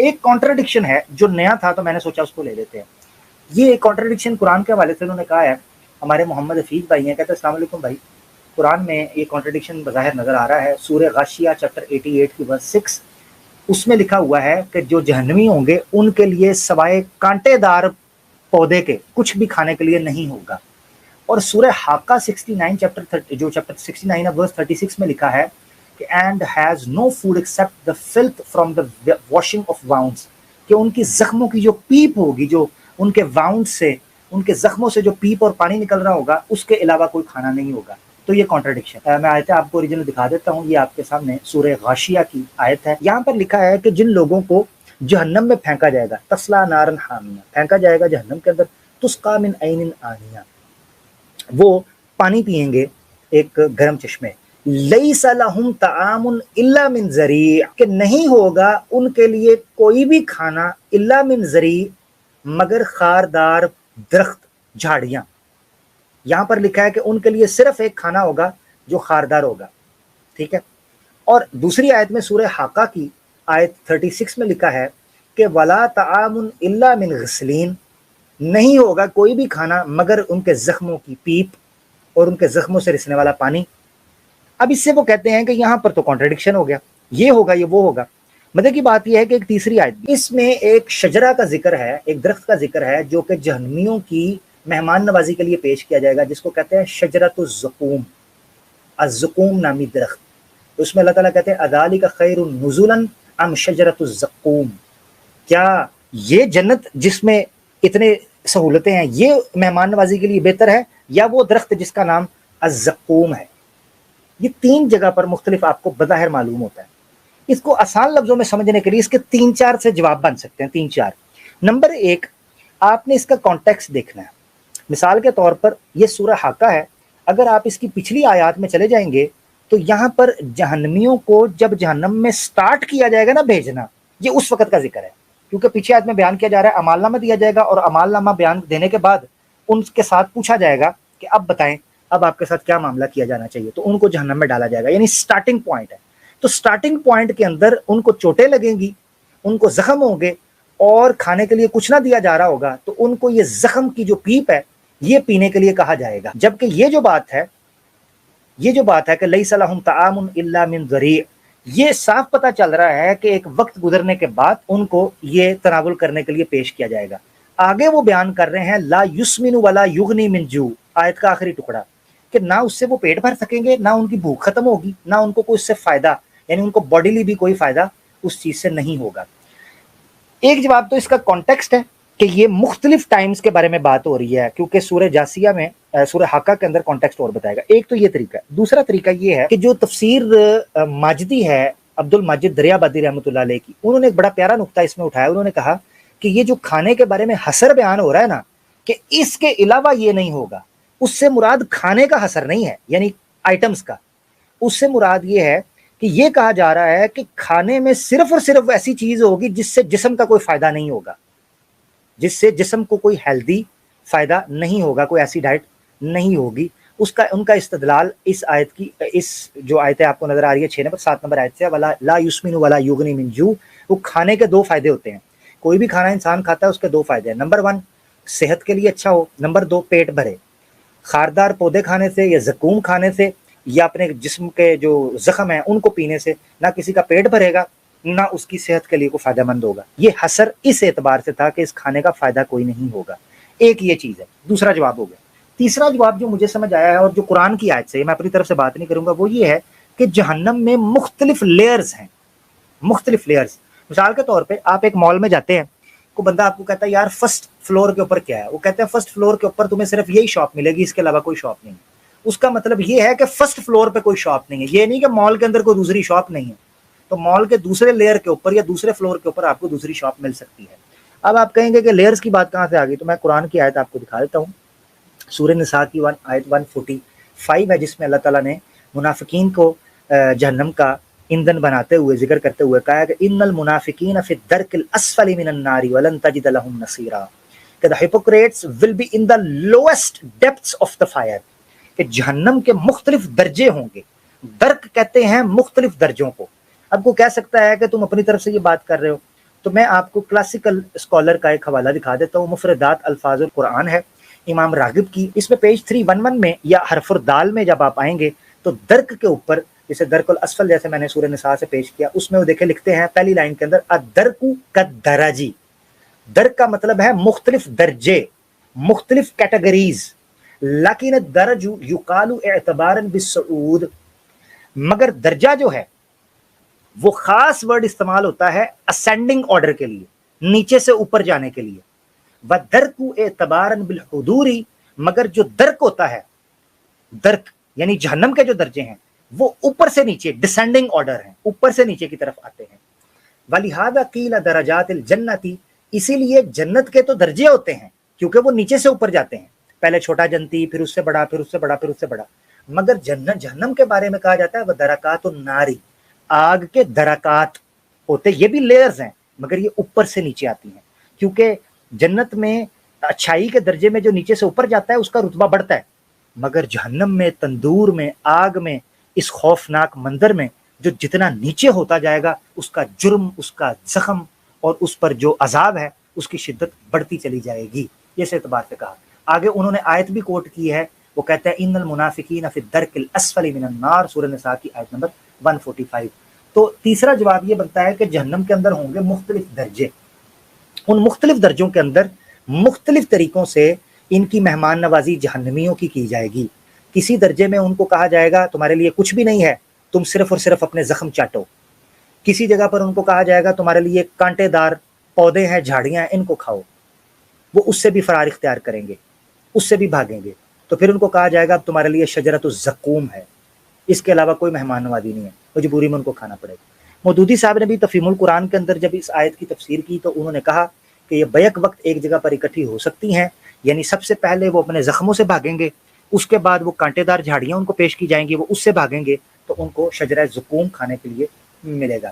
ایک کانٹرڈکشن ہے جو نیا تھا تو میں نے سوچا اس کو لے لیتے ہیں. یہ ایک کانٹرڈکشن قرآن کے حوالے سے انہوں نے کہا ہے. ہمارے محمد حفیظ بھائی ہیں, کہتے ہیں السلام علیکم بھائی, قرآن میں یہ کانٹرڈکشن بظاہر نظر آ رہا ہے. سورہ غاشیہ چیپٹر 88 کی ورس 6, اس میں لکھا ہوا ہے کہ جو جہنمی ہوں گے ان کے لیے سوائے کانٹے دار پودے کے کچھ بھی کھانے کے لیے نہیں ہوگا. اور سورہ حاقہ 69 چیپٹر 69 ہے ورس 36 میں لکھا ہے کہ and has no food except the filth from the washing of wounds, کہ ان کی زخموں کی جو پیپ ہوگی, جو ان کے واؤنڈ سے, ان کے زخموں سے جو پیپ اور پانی نکل رہا ہوگا, اس کے علاوہ کوئی کھانا نہیں ہوگا. تو یہ کانٹرڈکشن ہے. میں آیت آپ کو اوریجنل دکھا دیتا ہوں. یہ آپ کے سامنے سورہ غاشیہ کی آیت ہے. یہاں پر لکھا ہے کہ جن لوگوں کو جہنم میں پھینکا جائے گا, تسلا نارن حامیہ, پھینکا جائے گا جہنم کے اندر, تسقا من عین آنیہ, وہ پانی پئیں گے ایک گرم چشمے. لیس لہم طعام الا من ضریع, کہ نہیں ہوگا ان کے لیے کوئی بھی کھانا الا من ضریع, مگر خاردار درخت, جھاڑیاں. یہاں پر لکھا ہے کہ ان کے لیے صرف ایک کھانا ہوگا جو خاردار ہوگا. ٹھیک ہے. اور دوسری آیت میں سورہ حاقہ کی آیت 36 میں لکھا ہے کہ ولا طعام الا من غسلین, نہیں ہوگا کوئی بھی کھانا مگر ان کے زخموں کی پیپ اور ان کے زخموں سے رسنے والا پانی. اب اس سے وہ کہتے ہیں کہ یہاں پر تو کانٹرڈکشن ہو گیا, یہ ہوگا یہ وہ ہوگا. مطلب کی بات یہ ہے کہ ایک تیسری آیت, اس میں ایک شجرہ کا ذکر ہے, ایک درخت کا ذکر ہے جو کہ جہنمیوں کی مہمان نوازی کے لیے پیش کیا جائے گا, جس کو کہتے ہیں شجرۃ الزقوم, الزقوم نامی درخت. اس میں اللہ تعالیٰ کہتے ہیں اذالک خیر نزلا ام شجرۃ الزقوم, کیا یہ جنت جس میں اتنے سہولتیں ہیں یہ مہمان نوازی کے لیے بہتر ہے, یا وہ درخت جس کا نام الزقوم ہے. یہ تین جگہ پر مختلف آپ کو بظاہر معلوم ہوتا ہے. اس کو آسان لفظوں میں سمجھنے کے لیے اس کے 3-4 سے جواب بن سکتے ہیں, 3-4. نمبر 1, آپ نے اس کا کانٹیکسٹ دیکھنا ہے. مثال کے طور پر یہ سورہ حاقہ ہے, اگر آپ اس کی پچھلی آیات میں چلے جائیں گے تو یہاں پر جہنمیوں کو جب جہنم میں سٹارٹ کیا جائے گا نا بھیجنا, یہ اس وقت کا ذکر ہے, کیونکہ پیچھے آیت میں بیان کیا جا رہا ہے عمال نامہ دیا جائے گا, اور عمال نامہ بیان دینے کے بعد ان کے ساتھ پوچھا جائے گا کہ اب بتائیں اب آپ کے ساتھ کیا معاملہ کیا جانا چاہیے, تو ان کو جہنم میں ڈالا جائے گا. یعنی سٹارٹنگ پوائنٹ ہے. تو سٹارٹنگ پوائنٹ کے اندر ان کو چوٹیں لگیں گی, ان کو زخم ہوں گے, اور کھانے کے لیے کچھ نہ دیا جا رہا ہوگا, تو ان کو یہ زخم کی جو پیپ ہے یہ پینے کے لیے کہا جائے گا. جبکہ یہ جو بات ہے کہ لیس لہم طعام الا من ضریع, یہ صاف پتہ چل رہا ہے کہ ایک وقت گزرنے کے بعد ان کو یہ تناول کرنے کے لیے پیش کیا جائے گا. آگے وہ بیان کر رہے ہیں لا یسمن ولا یغنی من جوع, آیت کا آخری ٹکڑا, کہ نہ اس سے وہ پیٹ بھر سکیں گے, نہ ان کی بھوک ختم ہوگی, نہ ان کو کوئی اس سے فائدہ, یعنی ان کو باڈیلی بھی کوئی فائدہ اس چیز سے نہیں ہوگا. ایک جواب تو اس کا کانٹیکسٹ ہے کہ یہ مختلف ٹائمز کے بارے میں بات ہو رہی ہے, کیونکہ سورہ جاسیہ میں سورہ حاقہ کے اندر کانٹیکسٹ اور بتائے گا. ایک تو یہ طریقہ ہے. دوسرا طریقہ یہ ہے کہ جو تفسیر ماجدی ہے, عبد الماجد دریابادی رحمۃ اللہ علیہ کی, انہوں نے ایک بڑا پیارا نقطہ اس میں اٹھایا. انہوں نے کہا کہ یہ جو کھانے کے بارے میں حصر بیان ہو رہا ہے نا, کہ اس کے علاوہ یہ نہیں ہوگا, اس سے مراد کھانے کا حصر نہیں ہے یعنی آئٹمز کا. اس سے مراد یہ ہے کہ یہ کہا جا رہا ہے کہ کھانے میں صرف اور صرف ایسی چیز ہوگی جس سے جسم کا کوئی فائدہ نہیں ہوگا, جس سے جسم کو کوئی ہیلدی فائدہ نہیں ہوگا, کوئی ایسی ڈائٹ نہیں ہوگی. ان کا استدلال اس آیت کی, اس جو آیت آپ کو نظر آ رہی ہے 6 نمبر 7 نمبر آیت سے, ولا لا یسمن ولا یغنی من جوع, وہ کھانے کے 2 فائدے ہوتے ہیں. کوئی بھی کھانا انسان کھاتا ہے اس کے 2 فائدے ہیں. نمبر 1 صحت کے لیے اچھا ہو, نمبر 2 پیٹ بھرے. خاردار پودے کھانے سے یا زقوم کھانے سے یا اپنے جسم کے جو زخم ہیں ان کو پینے سے نہ کسی کا پیٹ بھرے گا, نہ اس کی صحت کے لیے کوئی فائدہ مند ہوگا. یہ حصر اس اعتبار سے تھا کہ اس کھانے کا فائدہ کوئی نہیں ہوگا. ایک یہ چیز ہے. دوسرا جواب ہو گیا. تیسرا جواب جو مجھے سمجھ آیا ہے اور جو قرآن کی آیت سے, میں اپنی طرف سے بات نہیں کروں گا, وہ یہ ہے کہ جہنم میں مختلف لیئرز ہیں, مختلف لیئرز. مثال کے طور پہ آپ ایک مال میں جاتے ہیں, کو بندہ آپ کو کہتا ہے یار فرسٹ فلور کے اوپر کیا ہے, وہ کہتے ہیں فرسٹ فلور کے اوپر تمہیں صرف یہی شاپ ملے گی, اس کے علاوہ کوئی شاپ نہیں. اس کا مطلب یہ ہے کہ فرسٹ فلور پہ کوئی شاپ نہیں ہے, یہ نہیں کہ مال کے اندر کوئی دوسری شاپ نہیں ہے. تو مال کے دوسرے لیئر کے اوپر یا دوسرے فلور کے اوپر آپ کو دوسری شاپ مل سکتی ہے. اب آپ کہیں گے کہ لیئرز کی بات کہاں سے آ گئی, تو میں قرآن کی آیت آپ کو دکھا دیتا ہوں. سورہ نساء کی آیت 145 ہے, جس میں اللہ تعالیٰ نے منافقین کو جہنم کا ایندھن بناتے ہوئے ذکر کرتے ہوئے کہا کہ ان المنافقین فی الدرک الاسفل من النار ولن تجد لهم نصیرا, کہ the hypocrites will be in the lowest depths of the fire, کہ جہنم کے مختلف درجے ہوں گے. درک کہتے ہیں مختلف درجوں کو. اب کو کہہ سکتا ہے کہ تم اپنی طرف سے یہ بات کر رہے ہو, تو میں آپ کو کلاسیکل اسکالر کا ایک حوالہ دکھا دیتا ہوں، مفردات الفاظ القرآن ہے امام راغب کی، اس میں پیج 311 میں یا حرف الدال میں جب آپ آئیں گے تو درک کے اوپر، جیسے درک الاسفل جیسے میں نے سورہ نساء سے پیش کیا، اس میں وہ دیکھیں لکھتے ہیں پہلی لائن کے اندر الدرک کالدرجی، درک کا مطلب ہے مختلف درجے، مختلف کیٹیگریز، لیکن الدرج یقال اعتبارا بالصعود، مگر درجہ جو ہے وہ خاص ورڈ استعمال ہوتا ہے اسینڈنگ آرڈر کے لیے، نیچے سے اوپر جانے کے لیے، وَدَرْكُ اعتباراً بِالْحُدُورِ، مگر جو درک ہوتا ہے، درک یعنی جہنم کے جو درجے ہیں وہ اوپر سے نیچے ڈسینڈنگ آرڈر ہیں، اوپر سے نیچے کی طرف آتے ہیں۔ وَلِهَذَا قِيلَ دَرَجَاتِ الْجَنَّةِ، اسی لیے جنت کے تو درجے ہوتے ہیں کیونکہ وہ نیچے سے اوپر جاتے ہیں، پہلے چھوٹا جنتی، پھر اس سے بڑا، پھر اس سے بڑا، پھر اس سے بڑا، مگر جہنم کے بارے میں کہا جاتا ہے وَدَرَكَاتُ النَّارِ، آگ کے درکات ہوتے، یہ بھی لیئرز ہیں مگر یہ اوپر سے نیچے آتی ہیں، کیونکہ جنت میں اچھائی کے درجے میں جو نیچے سے اوپر جاتا ہے اس کا رتبہ بڑھتا ہے، مگر جہنم میں، تندور میں، آگ میں، اس خوفناک منظر میں جو جتنا نیچے ہوتا جائے گا اس کا جرم، اس کا زخم اور اس پر جو عذاب ہے اس کی شدت بڑھتی چلی جائے گی، اس اعتبار سے کہا۔ آگے انہوں نے آیت بھی کوٹ کی ہے، وہ کہتے ہیں ان المنافقین فی الدرک الاسفل من النار، سورہ نساء کی آیت نمبر 145۔ تو تیسرا جواب یہ بنتا ہے کہ جہنم کے اندر ہوں گے مختلف درجے، ان مختلف درجوں کے اندر مختلف طریقوں سے ان کی مہمان نوازی جہنمیوں کی جائے گی۔ کسی درجے میں ان کو کہا جائے گا تمہارے لیے کچھ بھی نہیں ہے، تم صرف اور صرف اپنے زخم چاٹو، کسی جگہ پر ان کو کہا جائے گا تمہارے لیے کانٹے دار پودے ہیں، جھاڑیاں ہیں، ان کو کھاؤ، وہ اس سے بھی فرار اختیار کریں گے، اس سے بھی بھاگیں گے۔ تو پھر ان کو کہا جائے گا اب تمہارے لیے شجرۃ الزقوم ہے، اس کے علاوہ کوئی مہمان نوازی نہیں ہے، مجبوری میں ان کو کھانا پڑے گا۔ مودودی صاحب نے بھی تفہیم القرآن کے اندر جب اس آیت کی تفسیر کی تو انہوں نے کہا کہ یہ بیک وقت ایک جگہ پر اکٹھی ہو سکتی ہیں، یعنی سب سے پہلے وہ اپنے زخموں سے بھاگیں گے، اس کے بعد وہ کانٹے دار جھاڑیاں ان کو پیش کی جائیں گی، وہ اس سے بھاگیں گے تو ان کو شجرہ زقوم کھانے کے لیے ملے گا۔